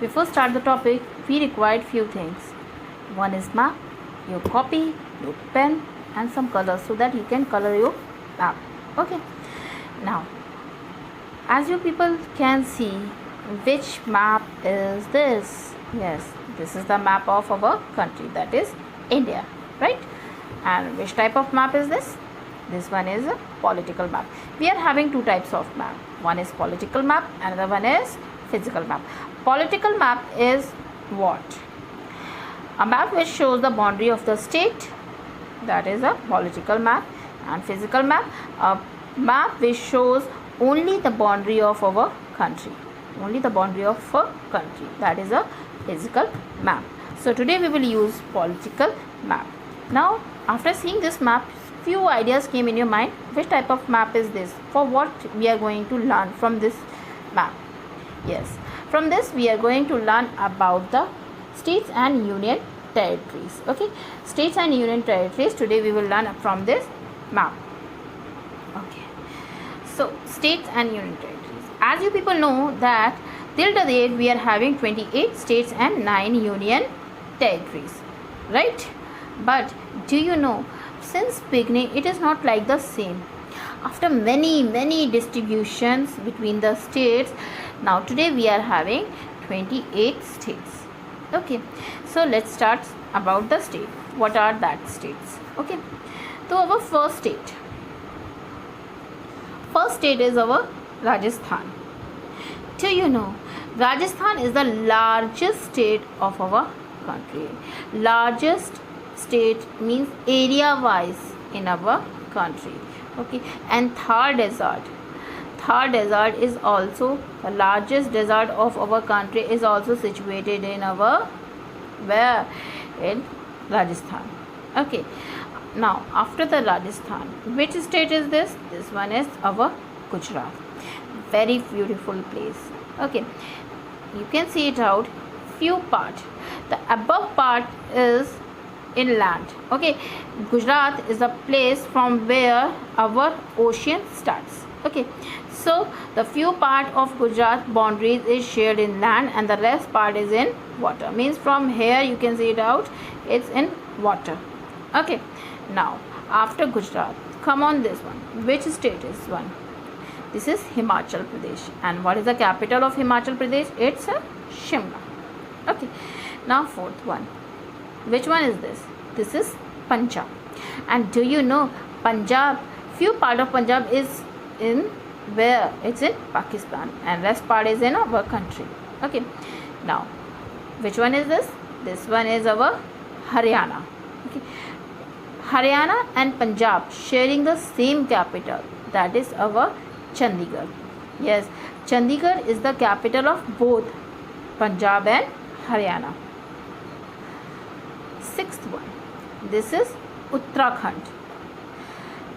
Before start the topic, we required few things. One is map, your copy, your pen, and some colors so that you can color your map. Okay. Now, as you people can see, which map is this? Yes, this is the map of our country, that is India, right? And which type of map is this? This one is a political map. We are having two types of map. One is political map, another one is physical map. Political map is what? A map which shows the boundary of the state, that is a political map. And physical map, a map which shows only the boundary of our country, only the boundary of a country, that is a physical map. So today we will use political map. Now after seeing this map, few ideas came in your mind. Which type of map is this? For what we are going to learn from this map? Yes, from this we are going to learn about the states and union territories. Okay, states and union territories today we will learn from this map. Okay, so states and union territories. As you people know that till the date we are having 28 states and 9 union territories, right? But do you know, since beginning it is not like the same. After many distributions between the states, now today we are having 28 states. Okay, so let's start about the state. What are that states? Okay, so our first state is our Rajasthan. Do you know, Rajasthan is the largest state of our country. Largest state means area wise in our country. Okay, and Thar desert is also the largest desert of our country, is also situated in our where? In Rajasthan. Okay, now after the Rajasthan, which state is this? This one is our Gujarat. Very beautiful place. Okay, you can see it out. Few part, the above part is inland. Okay, Gujarat is the place from where our ocean starts. Okay, so the few part of Gujarat boundaries is shared in land and the rest part is in water. Means from here you can see it out, it's in water. Okay, now after Gujarat, come on this one. Which state is one? This is Himachal Pradesh. And what is the capital of Himachal Pradesh? It's Shimla. Okay, now fourth one. Which one is this? This is Punjab. And do you know, Punjab, few part of Punjab is in where? It's in Pakistan and rest part is in our country. Okay, now which one is this? This one is our Haryana. Okay, Haryana and Punjab sharing the same capital, that is our Chandigarh. Yes, Chandigarh is the capital of both Punjab and Haryana. Sixth one, this is Uttarakhand.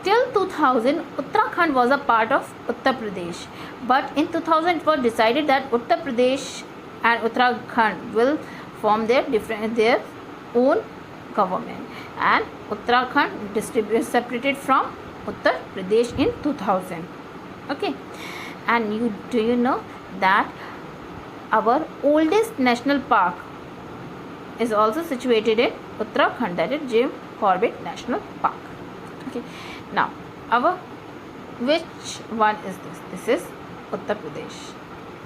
Till 2000, Uttarakhand was a part of Uttar Pradesh, but in 2000 it was decided that Uttar Pradesh and Uttarakhand will form their own government, and Uttarakhand separated from Uttar Pradesh in 2000. Okay, and do you know that our oldest national park is also situated in Uttarakhand, that is Jim Corbett National Park. Okay, now which one is this? This is Uttar Pradesh.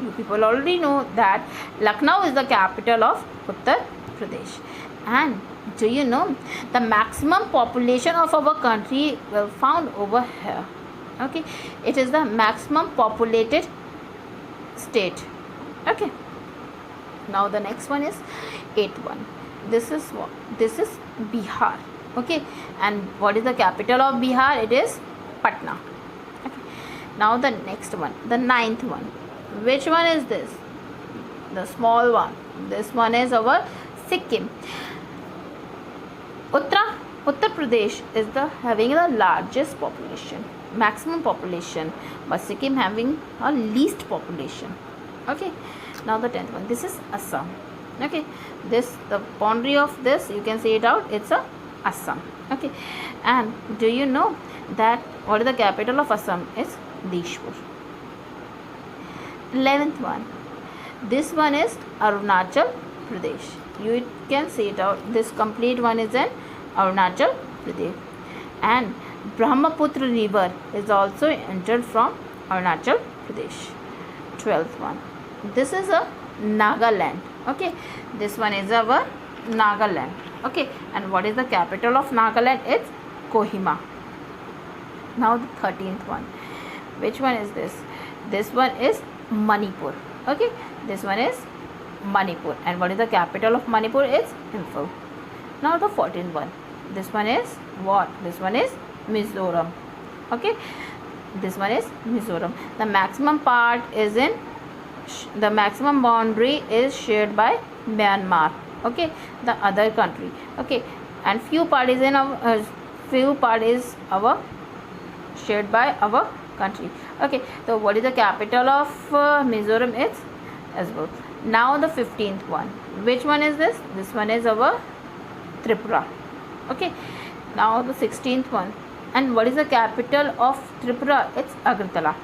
You people already know that Lucknow is the capital of Uttar Pradesh. And do you know, the maximum population of our country will found over here. Okay, it is the maximum populated state. Okay, now the next one is eighth one. This is what? This is Bihar. Okay, and what is the capital of Bihar? It is Patna. Okay, now the next one, the ninth one. Which one is this? The small one. This one is our Sikkim. Uttar Pradesh is having the largest population, maximum population, but Sikkim having a least population. Okay, now the 10th one. This is Assam. Okay, the boundary of this, you can see it out, it's a Assam. Okay, and do you know that what is the capital of Assam? Is Dishpur. 11th one, This one is Arunachal Pradesh. You can see it out. This complete one is in Arunachal Pradesh. And Brahmaputra river is also entered from Arunachal Pradesh. 12th one. This is a Nagaland. Okay, this one is our Nagaland. Okay, and what is the capital of Nagaland? It's Kohima. Now the 13th one. Which one is this? This one is Manipur. Okay, this one is Manipur. And what is the capital of Manipur? It's Imphal. Now the 14th one. This one is what? This one is Mizoram. Okay, this one is Mizoram. The maximum part is in the maximum boundary is shared by Myanmar. Okay, the other country. Okay, and few part is in our shared by our country. Okay, so what is the capital of Mizoram? It's Asbo. Now the 15th one. Which one is this? This one is our Tripura. Okay, now the 16th one. And what is the capital of Tripura? It's Agartala.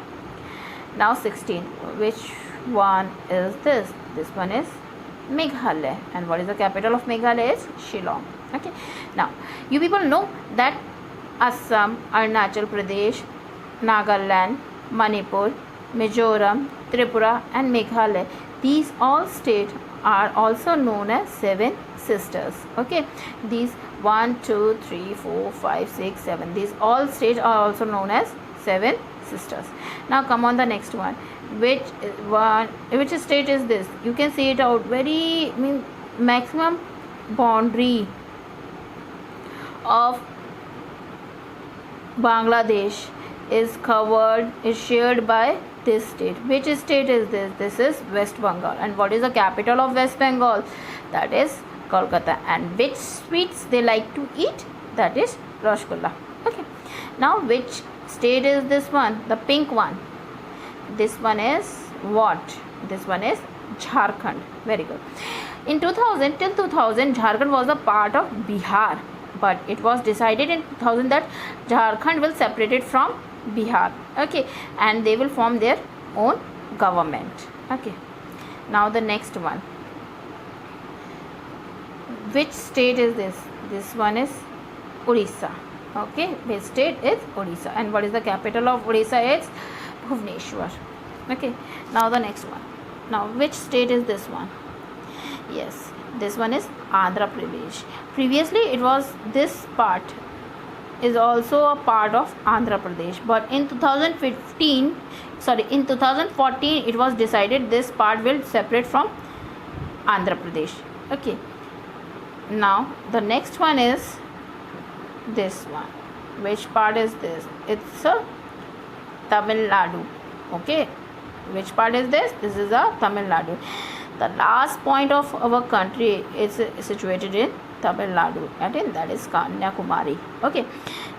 Now 16. Which one is this? This one is Meghalaya. And what is the capital of Meghalaya? It's Shillong. Okay, now you people know that Assam, Arunachal Pradesh, Nagaland, Manipur, Mizoram, Tripura and Meghalaya, these all states are also known as 7 sisters. Okay, these 1, 2, 3, 4, 5, 6, 7, these all states are also known as 7 sisters. Now come on the next one. Which state is this? You can see it out. Maximum boundary of Bangladesh is shared by this state. Which state is this? This is West Bengal. And what is the capital of West Bengal? That is Kolkata. And which sweets they like to eat? That is Rasgulla. Okay, now which state is this one? The pink one. This one is what? This one is Jharkhand. Very good. In 2000, till 2000, Jharkhand was a part of Bihar, but it was decided in 2000 that Jharkhand will separate it from Bihar. Okay, and they will form their own government. Okay, now the next one. Which state is this? This one is Odisha. Okay, which state is Odisha? And what is the capital of Odisha? It's Bhubaneswar. Okay, now the next one. Now which state is this one? Yes, this one is Andhra Pradesh. Previously it was, this part is also a part of Andhra Pradesh, but in 2014 it was decided this part will separate from Andhra Pradesh. Okay, now the next one is this one. Which part is this? It's a Tamil Nadu. Okay, which part is this? This is a Tamil Nadu. The last point of our country is situated in Tamil Nadu, and that is Kanyakumari. Okay,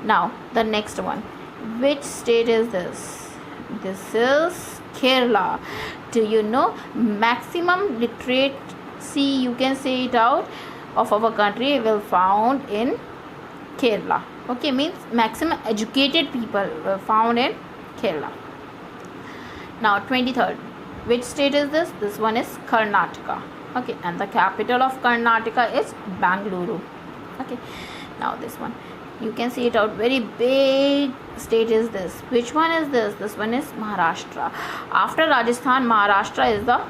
now the next one. Which state is this? This is Kerala. Do you know maximum literacy, you can say it out, of our country will found in Kerala. Okay, means maximum educated people were found in Kerala. Now 23rd. Which state is this? This one is Karnataka. Okay, and the capital of Karnataka is Bangalore. Okay, now this one. You can see it out. Very big state is this. Which one is this? This one is Maharashtra. After Rajasthan, Maharashtra is the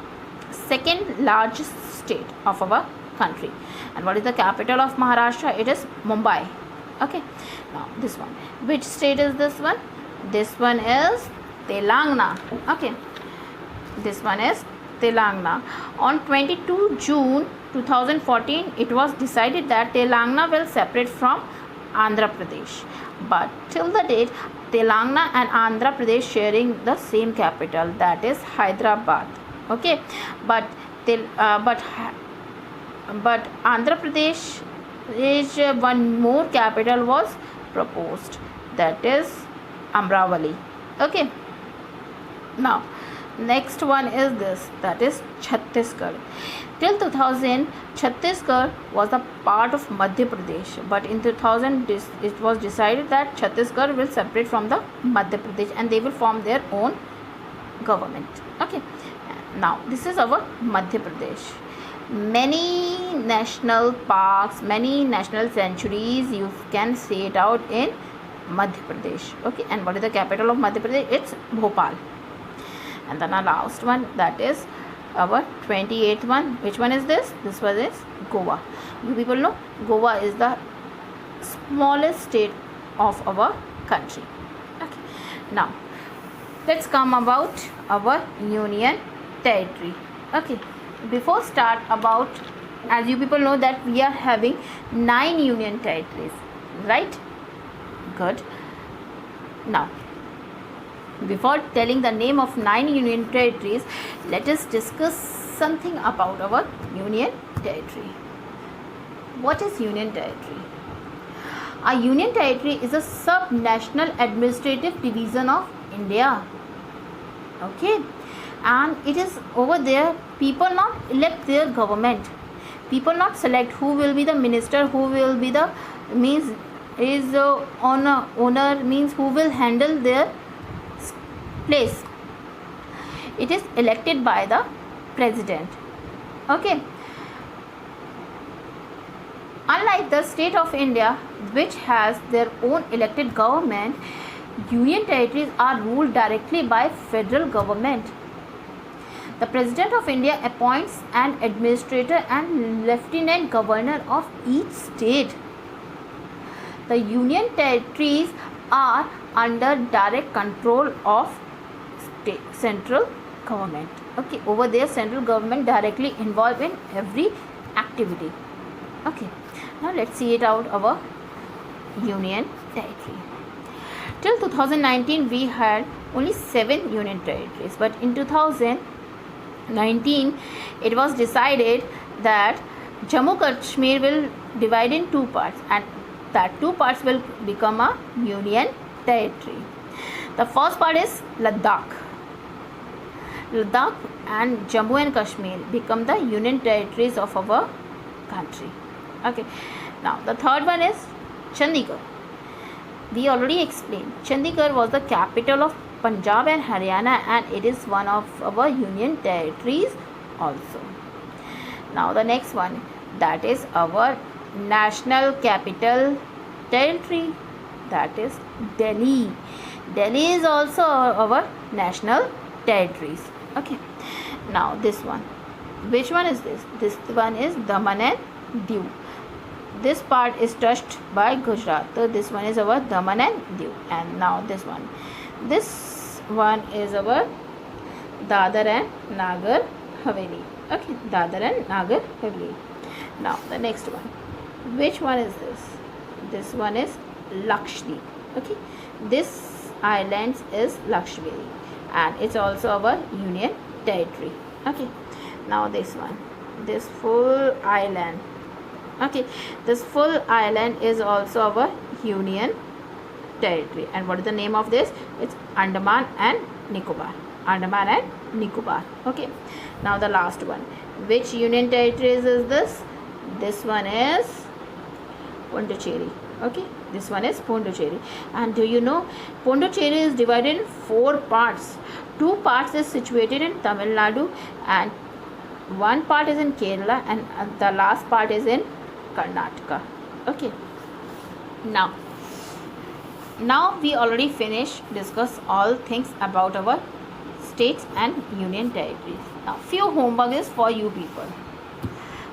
second largest state of our country. And what is the capital of Maharashtra? It is Mumbai. Okay, now this one. Which state is this one? This one is Telangana. Okay, this one is Telangana. On 22 June 2014, it was decided that Telangana will separate from Andhra Pradesh. But till the date, Telangana and Andhra Pradesh sharing the same capital, that is Hyderabad. Okay, but Andhra Pradesh is one more capital was proposed, that is Amravali. Okay, now next one is this, that is Chhattisgarh. Till 2000, Chhattisgarh was a part of Madhya Pradesh, but in 2000 it was decided that Chhattisgarh will separate from the Madhya Pradesh and they will form their own government. Okay, Now this is our Madhya Pradesh. Many national parks, many national sanctuaries, you can see it out in Madhya Pradesh. Okay, and what is the capital of Madhya Pradesh? It's Bhopal. And then our last one, that is our 28th one. Which one is this? This one is Goa. You people know Goa is the smallest state of our country. Okay, now let's come about our union territory. Okay, before start about, as you people know that we are having 9 union territories, right? Good. Now before telling the name of 9 union territories, let us discuss something about our union territory. What is union territory? A union territory is a sub-national administrative division of India. Okay, and it is over there, people not elect their government, people not select who will be the minister, who will be the means is owner, means who will handle their place. It is elected by the president. Okay, unlike the state of India which has their own elected government, union territories are ruled directly by federal government. The President of India appoints an administrator and lieutenant governor of each state. The union territories are under direct control of central government. Okay, over there central government directly involved in every activity. Okay, now let's see it out our union territory. Till 2019 we had only 7 union territories, but in 2019 it was decided that Jammu Kashmir will divide in 2 parts, and that 2 parts will become a union territory. The first part is Ladakh. Ladakh and Jammu and Kashmir become the union territories of our country. Okay, now the third one is Chandigarh. We already explained Chandigarh was the capital of Punjab and Haryana, and it is one of our union territories also. Now the next one, that is our national capital territory, that is Delhi. Delhi is also our national territories. Okay, now this one, which one is this? This one is Daman and Diu. This part is touched by Gujarat, so this one is our Daman and Diu. And now this one is our Dadar and Nagar Haveli. Okay, Dadar and Nagar Haveli. Now the next one, which one is this? This one is Lakshadweep. Okay, this island is Lakshadweep, and it's also our union territory. Okay, now this one, this full island. Okay, this full island is also our union territory. And what is the name of this? It's Andaman and Nicobar. Andaman and Nicobar. Okay, now the last one, which union territories is this? This one is Pondicherry. Okay, this one is Pondicherry. And do you know Pondicherry is divided in 4 parts. 2 parts is situated in Tamil Nadu, and 1 part is in Kerala, and the last part is in Karnataka. Okay, now we already finished discuss all things about our states and union territories. Now few homework is for you people.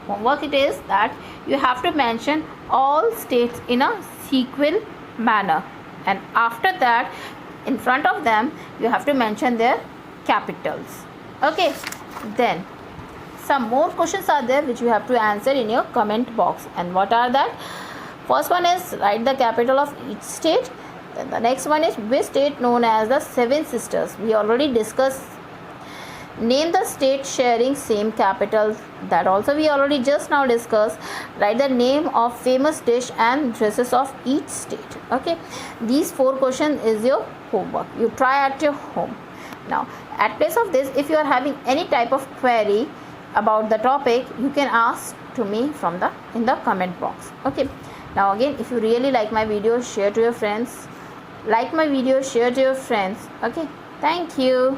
Homework it is that you have to mention all states in a sequential manner, and after that in front of them you have to mention their capitals. Okay, then some more questions are there which you have to answer in your comment box. And what are that? First one is write the capital of each state. Then the next one is which state known as the 7 sisters. We already discussed. Name the state sharing same capital. That also we already just now discussed. Write the name of famous dish and dresses of each state. Okay, these 4 questions is your homework. You try at your home. Now at place of this, if you are having any type of query about the topic, you can ask to me in the comment box. Okay, now again, if you really like my video, share to your friends. Like my video, share to your friends. Okay, thank you.